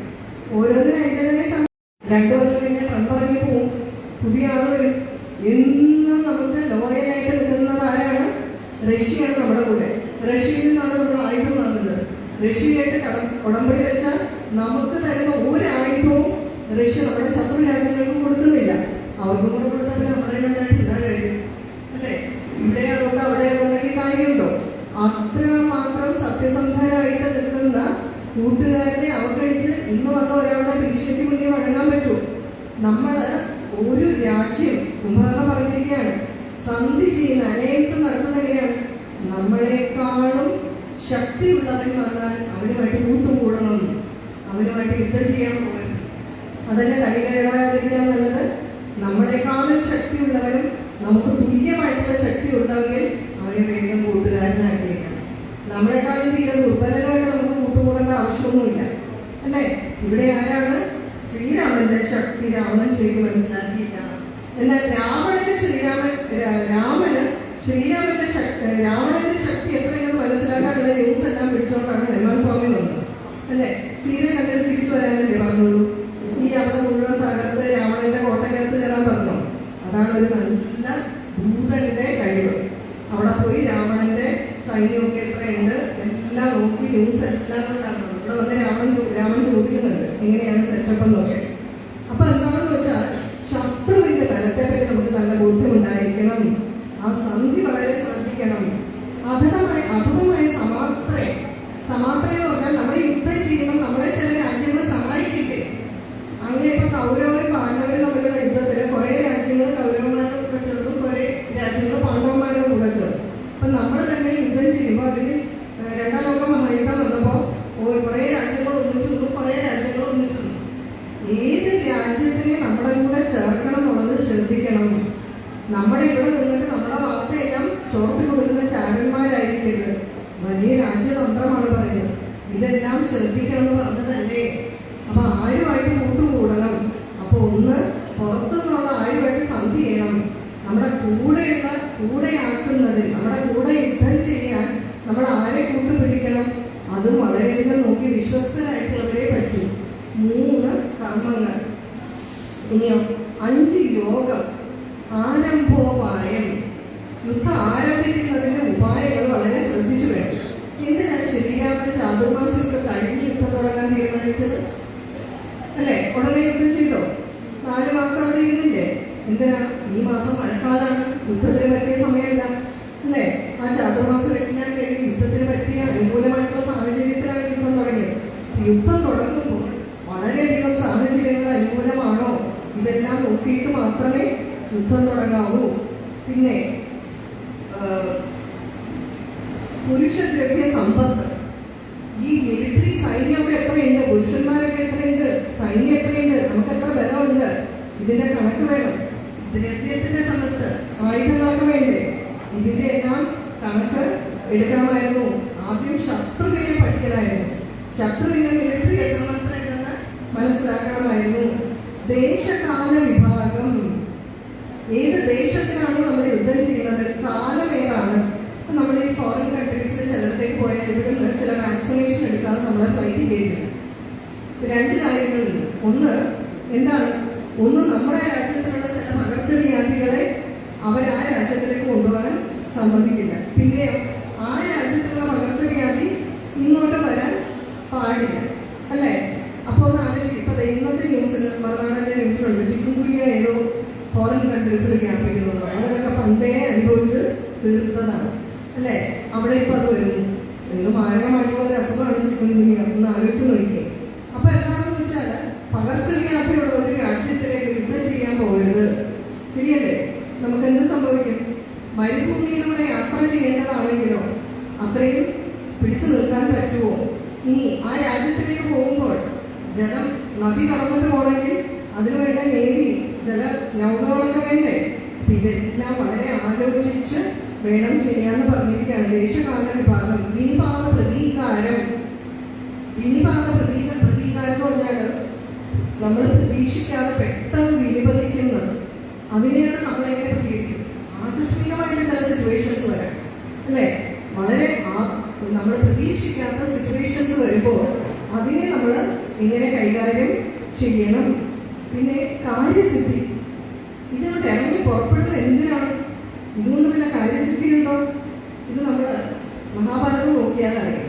ഓരോന്നിനും അതിൻ്റെതായ സമയം. 2 വർഷം കഴിഞ്ഞാൽ ട്രംപ് ഇറങ്ങി പോവും, പുതിയ ആള് വരും. എന്നും നമുക്ക് ലോയലായിട്ട് നിൽക്കുന്നത് ആരാണ്? റഷ്യയാണ് നമ്മുടെ കൂടെ. റഷ്യയിൽ നിന്നാണ് നമ്മൾ ആയുധം വാങ്ങുന്നത്. റഷ്യയായിട്ട് ഉടമ്പടി വെച്ചാൽ നമുക്ക് തരുന്ന ഒരു ആയുധവും റഷ്യ നമ്മുടെ ശത്രു രാജ്യങ്ങൾക്ക് കൊടുക്കുന്നില്ല. അവർക്കും കൂടെ കൊടുത്താൽ പിന്നെ നമ്മളെ നന്നായിട്ട് ഇടാൻ കഴിയും, അല്ലേ? ഇവിടെ അതുകൊണ്ട് അവിടെ അതുകൊണ്ടെങ്കിൽ കാര്യമുണ്ടോ? അത്രമാത്രം സത്യസന്ധരായിട്ട് നിൽക്കുന്ന കൂട്ടുകാരനെ അവഗണിച്ച് ഇന്ന് വന്ന ഒരാളുടെ ഭീഷണിക്ക് മുന്നേ വഴങ്ങാൻ പറ്റുമോ? നമ്മള് ഒരു രാജ്യം കുംഭകർണ്ണൻ പറഞ്ഞിരിക്കുകയാണ്, സന്ധി ചെയ്യുന്ന അലയൻസ് നടത്തുന്നത് എങ്ങനെയാണ്? നമ്മളെക്കാളും ശക്തിയുള്ളവൻ വന്നാൽ അവനുമായിട്ട് കൂട്ടുകൂടണം, അവനുമായിട്ട് യുദ്ധം ചെയ്യാൻ പോകണം. അതന്നെ തനികയിടാതിരിക്കാൻ നല്ലത്. നമ്മളെക്കാളും ശക്തിയുള്ളവരും നമുക്ക് തുല്യമായിട്ടുള്ള ശക്തി ഉണ്ടെങ്കിൽ അവരെ വേഗം കൂട്ടുകാരനാക്കിയിരിക്കണം. നമ്മളെക്കാളും തീരെ ദുർബലമായിട്ട് നമുക്ക് കൂട്ടുകൂടേണ്ട ആവശ്യമൊന്നുമില്ല. അല്ലേ? ഇവിടെ ആരാണ്? ശ്രീരാമന്റെ ശക്തി രാവണൻ ശരിക്കും മനസ്സിലാക്കിയില്ല. എന്നാൽ രാമന് രാവണന്റെ ശക്തി എത്രയെന്ന് മനസ്സിലാക്കാനുള്ള ന്യൂസ് എല്ലാം പിടിച്ചോണ്ടാണ് ഹനുമാൻ സ്വാമി വന്നത്. അല്ലെ? സീതയെ കണ്ടിട്ട് തിരിച്ചു വരാനല്ലേ പറഞ്ഞോളൂ. ഈ അവിടെ മുഴുവൻ തകർത്ത് രാവണന്റെ കോട്ടയ്ക്കകത്ത് കയറാൻ പറഞ്ഞു. അതാണ് ഒരു നല്ല ഭൂതന്റെ കഴിവ്. അവിടെ പോയി രാവണന്റെ സൈന്യമൊക്കെ എത്രയുണ്ട് എല്ലാം നോക്കി ന്യൂസ് എല്ലാം കൊണ്ടാണ് ഇവിടെ വന്ന് രാമൻ ചോദിക്കുന്നുണ്ട് എങ്ങനെയാണ് സെറ്റപ്പ് എന്നൊക്കെ. അപ്പൊ എന്താണെന്ന് വെച്ചാൽ ശത്രുവിന്റെ ബലത്തെപ്പറ്റി നമുക്ക് നല്ല ബോധ്യമുണ്ടായിരിക്കണം. ആ സന്ധി വളരെ ശ്രദ്ധിക്കണം. അധമമായ സമാത്രയെന്ന് പറഞ്ഞാൽ നമ്മൾ യുദ്ധം ചെയ്യുമ്പോൾ നമ്മളെ ചില രാജ്യങ്ങൾ സഹായിക്കില്ലേ? അങ്ങനെ ഇപ്പൊ കൗരവരും പാണ്ഡവരും തമ്മിലുള്ള യുദ്ധത്തില് കുറെ രാജ്യങ്ങൾ കൗരവന്മാരുടെ കൂടെ ചേർത്തും കുറെ രാജ്യങ്ങൾ പാണ്ഡവന്മാരുടെ കൂടെ ചേർത്തും. അപ്പൊ നമ്മൾ തന്നെ യുദ്ധം ചെയ്യുമ്പോൾ അതിൽ രണ്ടാം ലോക മഹായുദ്ധം വന്നപ്പോ കുറെ രാജ്യങ്ങൾ ഒന്നിച്ചു നിന്നു, കുറെ രാജ്യങ്ങൾ ഒന്നിച്ചു നിന്നു. ഏത് രാജ്യത്തിനെ നമ്മുടെ കൂടെ ചേർക്കണം എന്നുള്ളത് ശ്രദ്ധിക്കണം. നമ്മുടെ ഇവിടെ നിന്നിട്ട് നമ്മുടെ വാർത്തയെല്ലാം ചോർത്തി കൊടുക്കുന്ന ചാരന്മാരായിരിക്കരുത്. വലിയ രാജ്യതന്ത്രമാണ് പറയുന്നത്. ഇതെല്ലാം ശ്രദ്ധിക്കണം എന്ന് പറഞ്ഞതല്ലേ? അപ്പൊ ആരുമായിട്ട് കൂട്ടുകൂടണം. അപ്പൊ ഒന്ന് പുറത്തു നിന്നുള്ള ആരുമായിട്ട് സന്ധി ചെയ്യണം. നമ്മുടെ കൂടെയാക്കുന്നതിൽ നമ്മുടെ കൂടെ യുദ്ധം ചെയ്യാൻ നമ്മൾ ആരെ കൂട്ടുപിടിക്കണം? അതും വളരെയധികം നോക്കി വിശ്വസ്തരായിട്ടുള്ളവരെ പറ്റും. 3 കർമ്മങ്ങൾ. ഇനിയോ 5 യോഗം. ആരംഭോപായം. യുദ്ധം ആരംഭിക്കുന്നതിന്റെ ഉപായങ്ങൾ വളരെ ശ്രദ്ധിച്ചു വേണം. എന്തിനാണ് ശ്രീരാമൻ ചാതുർമാസമൊക്കെ കഴിഞ്ഞ് യുദ്ധം തുടങ്ങാൻ തീരുമാനിച്ചത്? അല്ലെ? ഉടനെ യുദ്ധം ചെയ്തോ? 4 മാസം അവിടെ ഇരുന്നില്ലേ? എന്തിനാ? ഈ മാസം മഴക്കാലാണ്, യുദ്ധത്തിന് പറ്റിയ സമയമല്ല. അല്ലെ? ആ ചാതുർമാസം എല്ലാം കഴിഞ്ഞ് യുദ്ധത്തിന് പറ്റിയ അനുകൂലമായിട്ടുള്ള സാഹചര്യത്തിലാണ് യുദ്ധം തുടങ്ങിയത്. യുദ്ധം തുടങ്ങുമ്പോൾ വളരെയധികം സാഹചര്യങ്ങൾ അനുകൂലമാണോ ഇതെല്ലാം നോക്കിയിട്ട് മാത്രമേ യുദ്ധം തുടങ്ങാവൂ. പിന്നെ പുരുഷദ്രവ്യ സമ്പത്ത്. ഈ മിലിറ്ററി സൈന്യമൊക്കെ എത്രയുണ്ട്? പുരുഷന്മാരൊക്കെ എത്രയുണ്ട്? സൈന്യം എത്രയുണ്ട്? നമുക്ക് എത്ര ബലമുണ്ട്? ഇതിന്റെ കണക്ക് വേണം. ദ്രവ്യത്തിന്റെ സമയത്ത് ആയുധങ്ങളൊക്കെ വേണ്ടേ? ഇതിന്റെ എല്ലാം കണക്ക് എടുക്കണമായിരുന്നു. ആദ്യം ശത്രുവിനെ പഠിക്കണമായിരുന്നു. ശത്രുവിന്റെ മിലിറ്ററി എത്രമാത്രമുണ്ടെന്ന് മനസ്സിലാക്കണമായിരുന്നു. ദേശകാല വിഭാഗം. ഏത് ദേശത്തിനാണ് നമ്മൾ യുദ്ധം ചെയ്യുന്നത്? കാലം ഏതാണ്? നമ്മൾ ഈ ഫോറിൻ കൺട്രീസിൽ ചിലടത്തേക്ക് പോയാൽ ഇവിടെ നിന്ന് ചില വാക്സിനേഷൻ എടുക്കാതെ നമ്മളെ ഫ്ലൈറ്റ് കയറ്റും. 2 കാര്യങ്ങളുണ്ട്. എന്താണ്? ഒന്ന് നമ്മുടെ രാജ്യത്തിലുള്ള ചില പകർച്ചവ്യാധികളെ അവർ ആ രാജ്യത്തിലേക്ക് കൊണ്ടുപോകാൻ സമ്മതിക്കില്ല. പിന്നെ ആ രാജ്യത്തുള്ള പകർച്ചവ്യാധി ഇങ്ങോട്ട് വരാൻ പാടില്ല. അല്ലേ? അപ്പോൾ ഇപ്പൊ ഇന്നത്തെ ന്യൂസിൽ മറുനാടന്റെ ന്യൂസിലുണ്ട് ചിക്കൻ ഗുനിയ ഏതോ ഫോറിൻ കൺട്രീസിൽ വ്യാപിക്കുന്നത്. അതൊക്കെ പണ്ടേ അനുഭവിച്ച് തീർത്തതാണ്. അല്ലെ? അവിടെ ഇപ്പൊ അത് വരുന്നു. എന്ത് മാരകമായിട്ടുള്ള ഒരു അസുഖമാണ് ചിക്കൻ ഗുനിയ. ഒന്ന് ആലോചിച്ച് നോക്കിയേ. അപ്പൊ എന്താണെന്ന് വെച്ചാൽ പകർച്ചവ്യാധിയുള്ള ഒരു രാജ്യത്തിലേക്ക് യുദ്ധം ചെയ്യാൻ പോകരുത്. ശരിയല്ലേ? നമുക്ക് എന്ത് സംഭവിക്കും? മരുഭൂമിയിലൂടെ യാത്ര ചെയ്യേണ്ടതാണെങ്കിലോ അത്രയും പിടിച്ചു നിൽക്കാൻ പറ്റുമോ? ഇനി ആ രാജ്യത്തിലേക്ക് പോകുമ്പോൾ ജലം നദി കടന്നിട്ട് പോകണമെങ്കിൽ അതിനുവേണ്ട നേവി നൗകകളൊക്കെ വേണ്ടേ? ഇതെല്ലാം വളരെ ആലോചിച്ച് വേണം ചെയ്യാന്ന് പറഞ്ഞിരിക്കുകയാണ്. ദേശകാല വിഭാഗം. വിനിപാത പ്രതീകാരം. പ്രതീകാരം എന്ന് പറഞ്ഞാൽ നമ്മൾ പ്രതീക്ഷിക്കാതെ പെട്ടെന്ന് വിനിപതിക്കുന്നത്. അതിനെയാണ് നമ്മളെങ്ങനെ പ്രതികരിക്കുന്നത്? ആകസ്മികമായിട്ട് ചില സിറ്റുവേഷൻസ് വരാം. അല്ലെ? വളരെ നമ്മൾ പ്രതീക്ഷിക്കാത്ത സിറ്റുവേഷൻസ് വരുമ്പോൾ അതിനെ നമ്മൾ എങ്ങനെ കൈകാര്യം ചെയ്യണം. പിന്നെ കാര്യസിദ്ധി. ഇതിനോട് ഇറങ്ങി പുറപ്പെടുന്നത് എന്തിനാണ്? ഇതൊന്നും വല്ല കാര്യസിദ്ധി ഉണ്ടോ? ഇത് നമ്മൾ മഹാഭാരതം നോക്കിയാൽ അറിയാം.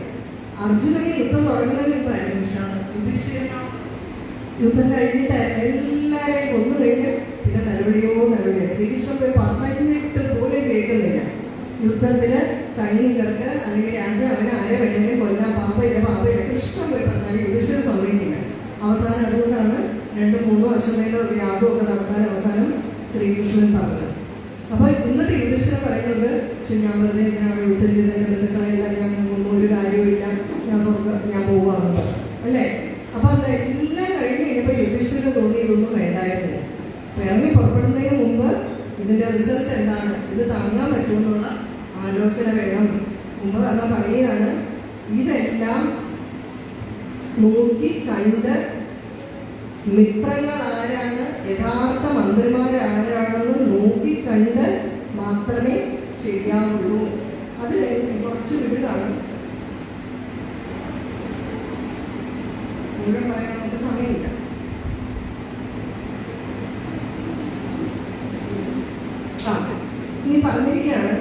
അർജുനനെ യുദ്ധം തുടങ്ങുന്നതിന് മുമ്പായിരുന്നു യുദ്ധം കഴിഞ്ഞിട്ട് എല്ലാരെയും കൊന്നു കഴിഞ്ഞ് പിന്നെ നിലവിളിയോ. ശ്രീകൃഷ്ണൻ പോയി പറഞ്ഞിട്ട് പോലും കേൾക്കുന്നില്ല. യുദ്ധത്തില് സൈനികർക്ക് അല്ലെങ്കിൽ രാജാവിന് ആരെ വേണമെങ്കിലും കൊല്ലാൻ പാപ്പയില്ല കൃഷ്ണൻ പോയി പറഞ്ഞാൽ യുധിഷ്ഠിരൻ സമ്മതിക്കില്ല. അവസാനം അതുകൊണ്ടാണ് 2-3 വർഷമേലും ഒരു യാഗമൊക്കെ നടത്താൻ അവസാനം ശ്രീകൃഷ്ണൻ പറഞ്ഞത്. അപ്പൊ എന്നിട്ട് യുധിഷ്ഠിരൻ പറയുന്നത് ഞാൻ വെറുതെ യുദ്ധം ചെയ്തതിന്റെ ബന്ധുക്കളെല്ലാം ഞാൻ ഒരു കാര്യമില്ല, ഞാൻ പോവാറുണ്ട്. അല്ലേ? അപ്പൊ അതെല്ലാം കഴിഞ്ഞ് കഴിഞ്ഞപ്പോൾ യുധിഷ്ഠിരന് തോന്നി ഇതൊന്നും വേണ്ടായിരുന്നു. ഇറങ്ങി പുറപ്പെടുന്നതിന് മുമ്പ് ഇതിന്റെ റിസൾട്ട് എന്താണ്, ഇത് താങ്ങാൻ പറ്റുമെന്നുള്ള ആലോചന വേണം. മുമ്പ് പറഞ്ഞ പറയുകയാണ് ഇതെല്ലാം നോക്കി കണ്ട് മിത്രങ്ങൾ ആരാണ്, യഥാർത്ഥ മന്ത്രിമാരാരാണെന്ന് നോക്കിക്കണ്ട് മാത്രമേ ചെയ്യാവുള്ളൂ. അത് കുറച്ച് വിടുകയാണ്. മുഴുവൻ പറയാൻ നമുക്ക് സമയമില്ല. ഇനി പറഞ്ഞിരിക്കുകയാണ്,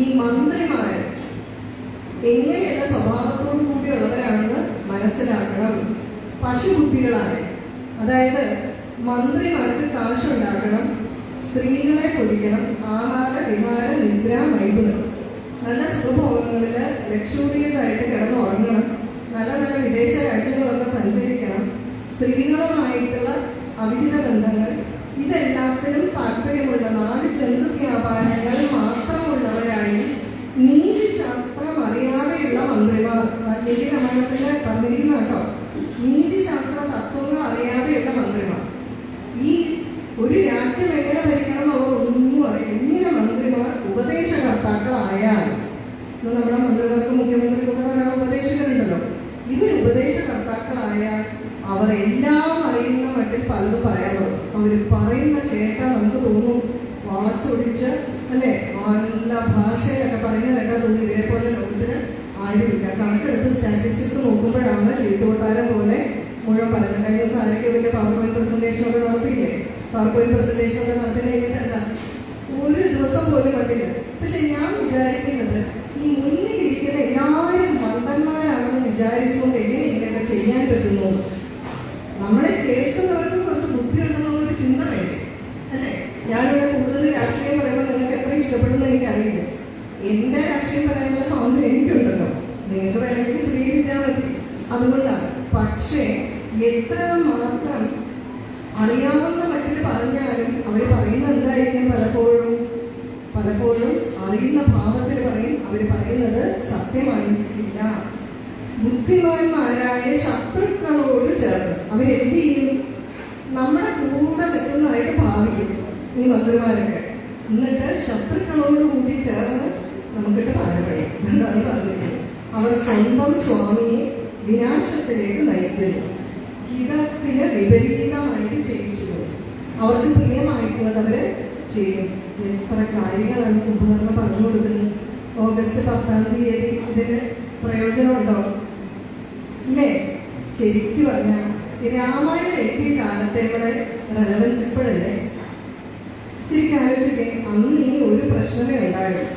ഈ മന്ത്രിമാര് എങ്ങനെയുള്ള സ്വഭാവത്തോടു കൂടിയുള്ളവരാണെന്ന് മനസ്സിലാക്കണം. പശുബുദ്ധികളായ, അതായത് മന്ത്രിമാർക്ക് കാശുണ്ടാക്കണം, സ്ത്രീകളെ പൊടിക്കണം, ആഹാര വിഹാര നിദ്ര മൈഥുനം, നല്ല സുഖഭോഗങ്ങളിൽ ലക്ഷൂറിയസ് ആയിട്ട് കിടന്നുറങ്ങണം, നല്ല നല്ല വിദേശ രാജ്യങ്ങളൊക്കെ സഞ്ചരിക്കണം, സ്ത്രീകളുമായിട്ടുള്ള അവിഹിത ബന്ധങ്ങൾ, ഇതെല്ലാത്തിനും താല്പര്യമുള്ള 4 ജന്തു വ്യാപാരങ്ങൾ മാത്രമുള്ളവരായി നീതിശാസ്ത്രം അറിയാതെയുള്ള മന്ത്രിമാർ, അല്ലെങ്കിൽ രാമായണത്തിന് പറഞ്ഞിരിക്കുന്ന കേട്ടോ, നീതിശാസ്ത്ര തത്വങ്ങൾ അറിയാതെയുള്ള മന്ത്രിമാർ. ഈ ഒരു രാജ്യം എങ്ങനെ ഭരിക്കണം എന്നുള്ളതൊന്നും അറിയാം. ഇങ്ങനെ മന്ത്രിമാർ ഉപദേശകർത്താക്കളായാൽ, നമ്മുടെ മന്ത്രിമാർക്ക് മുഖ്യമന്ത്രിക്കൊക്കെ ധാരാളം ഉപദേശകരുണ്ടല്ലോ, ഇവർ ഉപദേശകർത്താക്കളായാൽ അവർ എല്ലാം അറിയുന്ന മട്ടിൽ പലതും പറയാമോ. അവർ പറയുന്ന കേട്ടാൽ നമുക്ക് തോന്നും വളച്ചൊടിച്ച്, അല്ലെ, നല്ല ഭാഷയിലൊക്കെ പറയുന്ന കേട്ടാൽ തോന്നി ഇതേപോലെ ലോകത്തിന് ആരുമില്ല. കണക്കെടുത്ത് സ്റ്റാറ്റിസ്റ്റിക്സ് നോക്കുമ്പോഴാണ് ചീട്ടുകൊട്ടാരം പോലെ മുഴുവൻ പറയുന്നത്. കഴിഞ്ഞ ദിവസം ആരൊക്കെ വലിയ പവർ പോയിന്റ് പ്രസന്റേഷൻ ഒക്കെ നടത്തിയില്ലേ? പവർ പോയിന്റ് പ്രസന്റേഷൻ ഒക്കെ നടത്തി കഴിഞ്ഞിട്ടല്ല, ഒരു ദിവസം പോലും കണ്ടില്ല. പക്ഷെ ഞാൻ വിചാരിക്കുന്നത്, ഈ മുന്നിലിരിക്കുന്ന എല്ലാവരും മണ്ടന്മാരാണെന്ന് വിചാരിച്ചുകൊണ്ട് എങ്ങനെ ഇങ്ങനെയൊക്കെ ചെയ്യാൻ പറ്റുന്നു? നമ്മളെ കേൾക്കുന്നവർക്ക് കുറച്ച് ബുദ്ധി ഉണ്ടെന്നുള്ള ചിന്ത വേണ്ടേ, അല്ലേ? ഞാനിവിടെ കൂടുതൽ രാഷ്ട്രീയം പറയുമ്പോൾ നിങ്ങൾക്ക് എത്ര ഇഷ്ടപ്പെടുന്നു എനിക്കറിയില്ല. എന്റെ രാഷ്ട്രീയം പറയാനുള്ള സ്വാതന്ത്ര്യം എനിക്കുണ്ടല്ലോ, നിങ്ങൾക്ക് വേണമെങ്കിൽ സ്വീകരിച്ചാൽ മതി. അതുകൊണ്ടാണ്. പക്ഷേ എത്ര മാത്രം അറിയാവുന്ന മട്ടിൽ പറഞ്ഞാലും അവർ പറയുന്നത് എന്തായിരിക്കും? പലപ്പോഴും അറിയുന്ന ഭാവത്തിൽ പറയും. അവർ പറയുന്നത് സത്യമായിരിക്കില്ല. ബുദ്ധിമാന്മാരായ ശത്രുക്കളോട് ചേർന്ന് അവരെന്ത് ചെയ്യും? നമ്മുടെ കൂടെ നിൽക്കുന്നതായിട്ട് ഭാവിക്കും ഈ മന്ത്രിമാരൊക്കെ. എന്നിട്ട് ശത്രുക്കളോട് കൂടി ചേർന്ന് നമുക്കിട്ട് പാരപഴയും. എന്താണ് പറഞ്ഞിരിക്കുന്നത്? അവർ സ്വന്തം സ്വാമിയെ വിനാശത്തിലേക്ക് നയിക്കുന്നു, ഹിതത്തിന് വിപരീതമായിട്ട് ചെയ്യിച്ചു. അവർക്ക് പ്രിയമായിട്ടുള്ളത് അവര് ചെയ്യും. എത്ര കാര്യങ്ങളാണ് കുംഭകർണ പറഞ്ഞു കൊടുക്കുന്നത്. ഓഗസ്റ്റ് 10-ാം തീയതി ഇതിന് പ്രയോജനമുണ്ടോ? ഇല്ലേ? ശരിക്കും പറഞ്ഞാൽ രാമായണം എത്തിയ കാലത്തെ കൂടെ റെലവൻസ് ഇപ്പോഴല്ലേ? ശരിക്കും ആലോചിക്കേ, അന്ന് ഈ ഒരു പ്രശ്നമേ ഉണ്ടായിരുന്നു.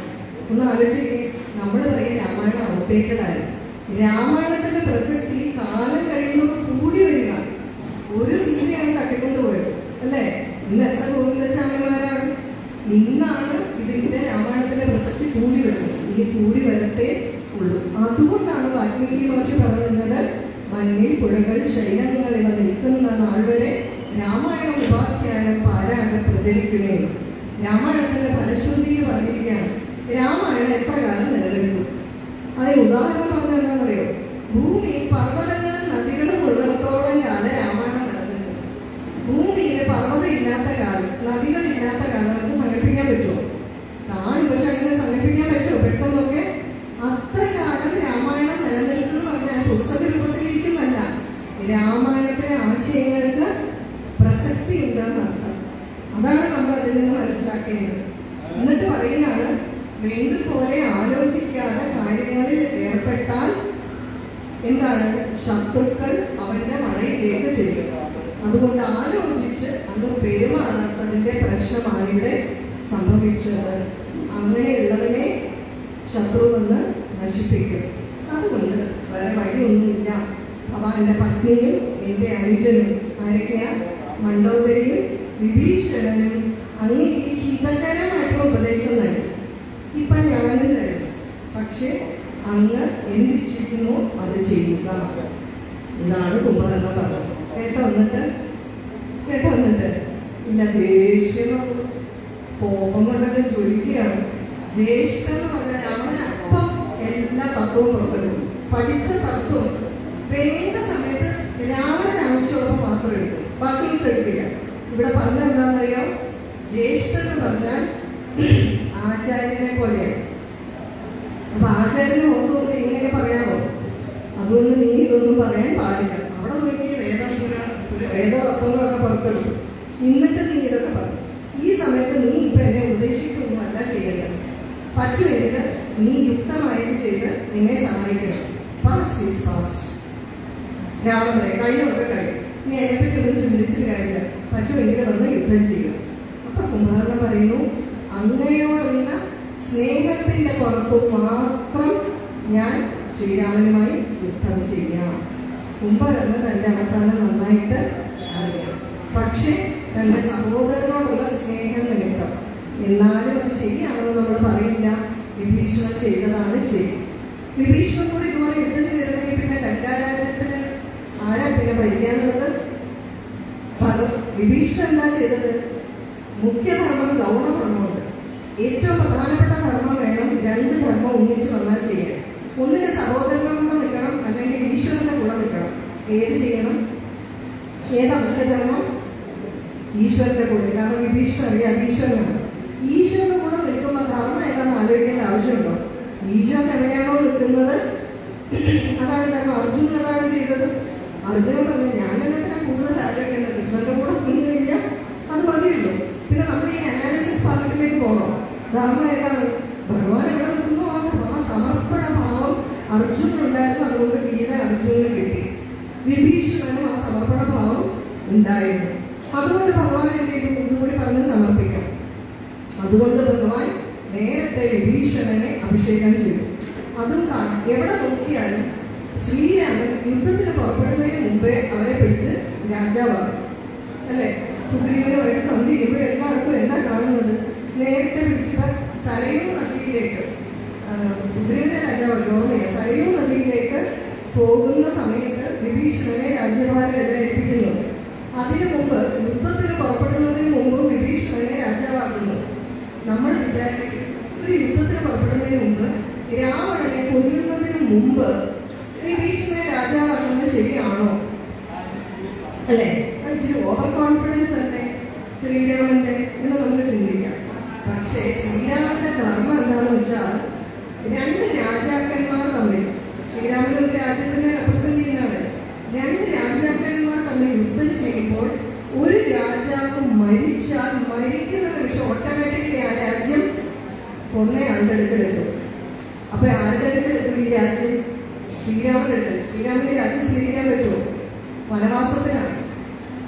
ഒന്ന് ആലോചിക്കേ, നമ്മൾ പറയും രാമായണം ഔട്ട്ഡേറ്റഡ്. രാമായണത്തിന്റെ പ്രസക്തി കാലം കഴിയുമ്പോൾ കൂടി വരിക. ഒരു സീതയാണ് തട്ടിക്കൊണ്ടുപോയത്, അല്ലേ? ഇന്ന് എത്ര ഗോവിന്ദചാമിമാരാണ്? ഇന്നാണ് ഇതിന്റെ രാമായണത്തിന്റെ പ്രസക്തി കൂടി വരുന്നത്. ഇനി കൂടി വരത്തേ ഉള്ളൂ. അതുകൊണ്ടാണ് വാൽമീകി മഹർഷി പറയുന്നത്, മഞ്ഞിൽ പുഴകൾ ശൈലങ്ങൾ ഇവ നിൽക്കുന്ന നാൾ വരെ രാമായണ ഉപാഖ്യാനം പാരായണം പ്രചരിക്കുകയും. രാമായണത്തിന്റെ ഫലശ്രുതിയിൽ പറഞ്ഞിരിക്കുകയാണ്, രാമായണം എത്ര കാലം നിലനിൽക്കും? അതിന് ഉദാഹരണം പറഞ്ഞാൽ എന്താണെന്നറിയോ? ഭൂമി പർവ്വതങ്ങളും നദികളും ഉള്ളിടത്തോളം കാലം രാമായണം നിലനിൽക്കും. ഭൂമിയിൽ പർവ്വതം ഇല്ലാത്ത കാലം, നദികളില്ലാത്ത കാലം നമുക്ക് സങ്കല്പിക്കാൻ പറ്റുമോ? കാണും, പക്ഷെ അങ്ങനെ സങ്കല്പിക്കാൻ പറ്റുമോ പെട്ടെന്നൊക്കെ? അത്ര കാലം രാമായണം നിലനിൽക്കുന്നു പറഞ്ഞാൽ പുസ്തക രൂപത്തിലിരിക്കുന്നല്ല, രാമായണത്തിലെ ആശയങ്ങൾക്ക് പ്രസക്തി ഉണ്ടെന്ന് അർത്ഥം. അതാണ് നമ്മൾ അതിൽ നിന്ന് മനസ്സിലാക്കേണ്ടത്. എന്നിട്ട് പറയുകയാണ്, വേണ്ടുപോലെ ആലോചിക്കാതെ കാര്യങ്ങളിൽ ഏർപ്പെട്ടാൽ എന്താണ്? ശത്രുക്കൾ അവന്റെ മഴയിലേക്ക് ചെയ്യും. അതുകൊണ്ട് ആലോചിച്ച് അത് പെരുമാറാത്തതിന്റെ പ്രശ്നമാണ് ഇവിടെ സംഭവിച്ചത്. അങ്ങനെയുള്ളവനെ ശത്രുവെന്ന് നശിപ്പിക്കും. അതുകൊണ്ട് വേറെ വഴിയൊന്നുമില്ല. അവ എൻ്റെ പത്നിയും എൻ്റെ അനുജനും ആരൊക്കെയാ? മണ്ഡോദരിയും വിഭീഷണനും അങ്ങേക്ക് ഹിതകരമായിട്ടുള്ള ഉപദേശം നൽകി. ഇപ്പൊ ഞാനും തരും, പക്ഷെ അങ്ങ് എന്തിച്ചിരിക്കുന്നു അത് ചെയ്യുക. ഇതാണ് കുംഭകർണ പറഞ്ഞത്. കേട്ടോ? എന്നിട്ട് ഇല്ല, ദേഷ്യം കോപം കൊണ്ടൊക്കെ ജ്വലിക്കുകയാണ്. ജ്യേഷ്ഠൻ എന്ന് പറഞ്ഞാൽ അവനപ്പം എല്ലാ തത്വവും പുറത്തെടുക്കും. പഠിച്ച തത്വം വേണ്ട സമയത്ത് രാവണൻ ആവശ്യമുള്ള മാത്രം എടുക്കും, ബാക്കി എടുക്കില്ല. ഇവിടെ പറഞ്ഞ എന്താണെന്നറിയാം? ജ്യേഷ്ഠൻ എന്ന് പറഞ്ഞാൽ ആചാര്യനെ പോലെയാണ്. അപ്പൊ ആചാര്യനെ ഓർത്തുകൊണ്ട് ഇങ്ങനെയൊക്കെ പറയാമോ? അതുകൊണ്ട് നീ ഇതൊന്നും പറയാൻ പാടില്ല. അവിടെ നോക്കി വേദതത്വങ്ങളൊക്കെ പുറത്തെടുത്തു. എന്നിട്ട് നീ ഇതൊക്കെ പറഞ്ഞു. ഈ സമയത്ത് നീ ഇപ്പം എന്നെ ഉപദേശിക്കുകയൊന്നുമല്ല ചെയ്യേണ്ടത്. പറ്റുമെങ്കിൽ നീ യുക്തമായിട്ട് ചെയ്ത് നിന്നെ സഹായിക്കണം. Fast is fast. രാവണൻ പറയും കഴിഞ്ഞൊക്കെ കഴിയും, നീ അതിനെപ്പറ്റി ഒന്നും ചിന്തിച്ചിട്ട് കാര്യമില്ല, പറ്റുമെങ്കിൽ വന്ന് യുദ്ധം ചെയ്യുക. അപ്പൊ കുംഭകർണൻ പറയുന്നു, അങ്ങയോടുള്ള സ്നേഹത്തിന്റെ പുറത്തു മാത്രം ഞാൻ ശ്രീരാമനുമായി യുദ്ധം ചെയ്യാം. കുംഭകർണൻ തന്റെ അവസാനം നന്നായിട്ട് അറിയാം. പക്ഷെ തന്റെ സഹോദരനോടുള്ള സ്നേഹം നിമിത്തം എന്നാലും അത് ശരിയാണെന്ന് നമ്മൾ പറയില്ല. വിഭീഷണൻ ചെയ്തതാണ് ശരി. വിഭീഷണൻ കൂടി ഇതുപോലെ യുദ്ധം ചെയ്തിരുന്നെങ്കിൽ പിന്നെ ലങ്കാരാജ്യത്തിന് ആരാ പിന്നെ ഭരിക്കാനുള്ളത്? വിഭീഷണൻ എന്താ ചെയ്തത്? മുഖ്യധർമ്മം ഗൗണധർമ്മമുണ്ട്. ഏറ്റവും പ്രധാനപ്പെട്ട ധർമ്മം വേണം. രണ്ട് ധർമ്മം ഒന്നിച്ച് വന്നാൽ ചെയ്യാൻ. ഒന്നിന് സഹോദരന്റെ കൂടെ നിൽക്കണം, അല്ലെങ്കിൽ ഈശ്വരന്റെ കൂടെ നിൽക്കണം. ഏത് ചെയ്യണം? ഏതാ മുഖ്യധർമ്മം? ഈശ്വരന്റെ കൂടെ. കാരണം വിഭീഷണൻ അറിയാം ഈശ്വരനാണ്. ഈശ്വരന്റെ കൂടെ നിൽക്കുമ്പോൾ ധർമ്മം ഏതാണെന്ന് ആലോചിക്കേണ്ട ആവശ്യമുണ്ടോ? ഈശ്വരൻ എവിടെയാണോ നിൽക്കുന്നത് അതാണ് ധർമ്മം. അർജുനൻ അതാണ് ചെയ്തത്. അർജുനൻ പറഞ്ഞു, ഞാനെന്നെ കൂടുതൽ ആലോചിക്കേണ്ടത് കൃഷ്ണന്റെ കൂടെ നിന്ന് കഴിഞ്ഞാൽ അത് മതിയല്ലോ. പിന്നെ നമ്മൾ ഈ അനാലിസിസ് പാർട്ടിലേക്ക് പോകണം. ധർമ്മം ഏതാണ്? ഭഗവാൻ എവിടെ നിൽക്കുന്നു ആ സമർപ്പണ ഭാവം അർജുനുണ്ടായിരുന്നു. അതുകൊണ്ട് ഗീത അർജുനന് കിട്ടി. വിഭീഷണനും ആ സമർപ്പണ ഭാവം ഉണ്ടായിരുന്നു. അതുകൊണ്ട് ഭഗവാൻ എന്ത് ചെയ്തു? ഇതുകൂടി പറഞ്ഞ് സമർപ്പിക്കാം. അതുകൊണ്ട് ഭഗവാൻ നേരത്തെ വിഭീഷണനെ അഭിഷേകം ചെയ്തു. അതും കാണാം. എവിടെ നോക്കിയാലും ശ്രീരാമൻ യുദ്ധത്തിന് പുറപ്പെടുന്നതിന് മുമ്പേ അവരെ പിടിച്ച് രാജാവാകും അല്ലേ? സുഗ്രീവനുമായിട്ട് സന്ധി ഇവിടെ എല്ലായിടത്തും എന്താ കാണുന്നത്? നേരത്തെ പിടിച്ചിട്ട് സരയൂ നദിയിലേക്ക്, സുഗ്രീവനെ രാജാവാണ് ഓർമ്മയില്ല, സരയൂ നദിയിലേക്ക് പോകുന്ന സമയത്ത് വിഭീഷണനെ രാജ്യഭാരം ഏൽപ്പിക്കുന്നു. അതിനു മുമ്പ് യുദ്ധത്തിന് പുറപ്പെടുന്നതിന് മുമ്പ് വിഭീഷണനെ രാജാവാക്കുന്നു. നമ്മൾ വിചാരിക്കും ഒരു യുദ്ധത്തിന് പുറപ്പെടുന്നതിന് മുമ്പ് രാവണനെ കൊല്ലുന്നതിന് മുമ്പ് വിഭീഷണനെ രാജാവാക്കുന്നത് ശരിയാണോ? അല്ലേ? അത് ഇച്ചിരി ഓവർ കോൺഫിഡൻസ് അല്ലേ ശ്രീരാമന്റെ എന്ന് നമുക്ക് ചിന്തിക്കാം. പക്ഷേ ശ്രീരാമന്റെ ധർമ്മം എന്താണെന്ന് വെച്ചാൽ രണ്ട് രാജാക്കന്മാർ തമ്മിൽ, ശ്രീരാമൻ ഒരു രാജ്യത്തിനെ റെപ്രസെന്റ് ചെയ്യുന്നതാണ്, രണ്ട് രാജാക്കന്മാർ തമ്മിൽ യുദ്ധം ചെയ്യുമ്പോൾ ഒരു രാജാവ് മരിച്ചാൽ മരിക്കുന്ന നിമിഷം ഓട്ടോമാറ്റിക്കലി ആ രാജ്യം കൊന്നയാളുടെ അടുക്കലെത്തും. അപ്പൊ ആരുടെ അടുക്കലെത്തും ഈ രാജ്യം? ശ്രീരാമന്റെ അടുക്കൽ. ശ്രീരാമന്റെ രാജ്യം സ്വീകരിക്കാൻ പറ്റുമോ? വനവാസത്തിലാണ്.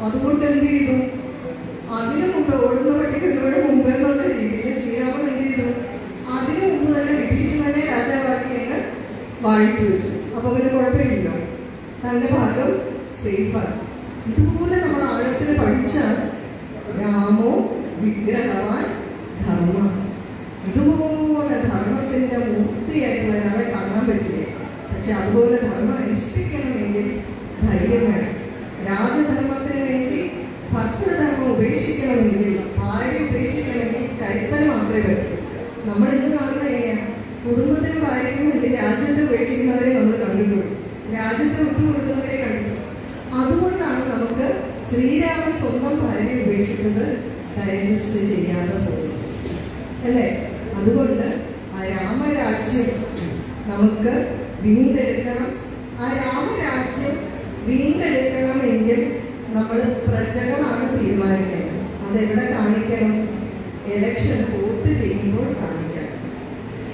അതുകൊണ്ട് എന്ത് ചെയ്തു? അതിനു മുമ്പ് ഓടുന്ന പട്ടിക്കുള്ളവരുടെ മുമ്പ് എന്നുള്ള രീതിയിൽ ശ്രീരാമൻ എന്ത് ചെയ്തു? അതിനു മുമ്പ് തന്നെ വിഭീഷണനെ രാജാവാക്കിയെന്ന് വാഴിച്ചു വെച്ചു. അപ്പൊ അവന് കുഴപ്പമില്ലല്ലോ, തന്റെ ഭാഗം സേഫാണ്. ഇതുപോലെ നമ്മൾ ആഴത്തിൽ പഠിച്ചാൽ രാമോ വിഗ്രഹവാൻ ധർമ്മ, ഇതുപോലെ ധർമ്മത്തിന്റെ മൂർത്തിയായിട്ടുള്ള ഒരാളെ കാണാൻ പറ്റില്ല. പക്ഷെ അതുപോലെ ധർമ്മം അനുഷ്ഠിക്കണമെങ്കിൽ ധൈര്യം വേണം. രാജധർമ്മത്തിന് വേണ്ടി ഭക്തധർമ്മം ഉപേക്ഷിക്കണമെങ്കിൽ, ഭാര്യ ഉപേക്ഷിക്കണമെങ്കിൽ കരുത്തൽ മാത്രമേ പറ്റൂ. നമ്മൾ ഇന്ന് കാണുന്ന എങ്ങനെയാണ്? കുടുംബത്തിന് ഭാര്യയ്ക്കും വേണ്ടി രാജ്യത്തെ ഉപേക്ഷിക്കുന്നവരെ നമ്മൾ കണ്ടിട്ടുള്ളൂ, രാജ്യത്തെ വിട്ടുകൊടുക്കുന്നവരെ കണ്ടിട്ടുള്ളൂ. അതുകൊണ്ടാണ് നമുക്ക് ശ്രീരാമൻ സ്വന്തം ഭാര്യയെ ഉപേക്ഷിച്ചത് ഡൈജസ്റ്റ് ചെയ്യാതെ പോകുന്നത് അല്ലേ? അതുകൊണ്ട് ആ രാമരാജ്യം നമുക്ക് വീണ്ടെടുക്കണം. ആ രാമരാജ്യം വീണ്ടെടുക്കണമെങ്കിൽ നമ്മൾ പ്രജകളാണ് തീരുമാനിക്കേണ്ടത്. അതെവിടെ കാണിക്കണം? ഇലക്ഷൻ വോട്ട് ചെയ്യുമ്പോൾ കാണിക്കണം.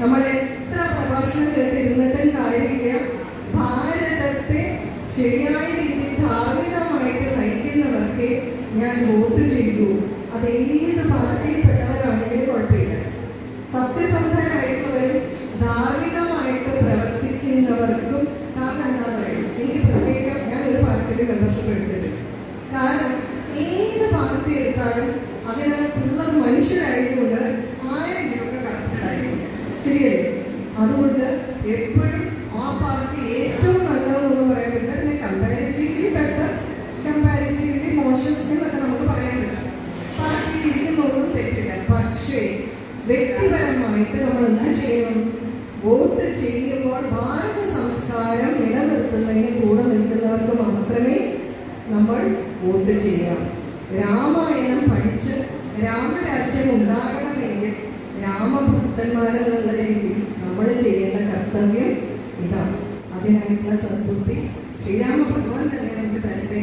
നമ്മൾ എത്ര പ്രഭാഷണം കേട്ടിരുന്നിട്ടും കാര്യമില്ല. ഭാരതത്തെ ശരിയായ രീതിയിൽ ധാർമ്മികമായിട്ട് നയിക്കുന്നവർക്ക് ഞാൻ വോട്ട് ചെയ്തു. അത് ഏത് പാർട്ടിയിൽപ്പെട്ടവരാണെങ്കിലും കുഴപ്പമില്ല. സത്യസന്ധരായിട്ടുള്ളവരും ധാർമ്മികമായിട്ട് പ്രവർത്തിക്കുന്നവർക്കും കാരണം എന്താ പറയുക? എനിക്ക് പ്രത്യേകം ഞാൻ ഒരു പാർട്ടിയിൽ മെമ്പർഷിപ്പ് എടുത്തിട്ടുണ്ട്. കാരണം ഏത് പാർട്ടി എടുത്താലും അതിനകത്തുള്ളത് മനുഷ്യരായതുകൊണ്ട് 1000 രൂപ കറക്റ്റഡ് ആയിരിക്കും. ശരിയല്ലേ? അതുകൊണ്ട് എപ്പോഴും ആ പാർട്ടി ഏറ്റവും നല്ലതെന്ന് പറയാൻ പറ്റില്ല. പിന്നെ കമ്പാരിറ്റീവ്ലി ബെറ്റർ, കമ്പാരിറ്റീവ്ലി മോശം എന്നൊക്കെ നമുക്ക് പറയാൻ പറ്റും. പാർട്ടിയിൽ ഇരിക്കുന്നൊന്നും തെറ്റില്ല. പക്ഷേ വ്യക്തിപരമായിട്ട് നമ്മൾ എന്ത് ചെയ്യണം? വോട്ട് ചെയ്യുമ്പോൾ ഭാരത സംസ്കാരം നിലനിർത്തുന്നതിന് കൂടെ നിൽക്കുന്നവർക്ക് മാത്രമേ നമ്മൾ വോട്ട് ചെയ്യാം. രാമായണം പഠിച്ച് രാമരാജ്യം ഉണ്ടാകണമെങ്കിൽ രാമഭക്തന്മാരെന്നുള്ള രീതിയിൽ നമ്മൾ ചെയ്യേണ്ട കർത്തവ്യം ഇതാണ്. അതിനായിട്ടുള്ള സദ്ബുദ്ധി ശ്രീരാമ ഭഗവാൻ തന്നെ നമുക്ക് തരട്ടെ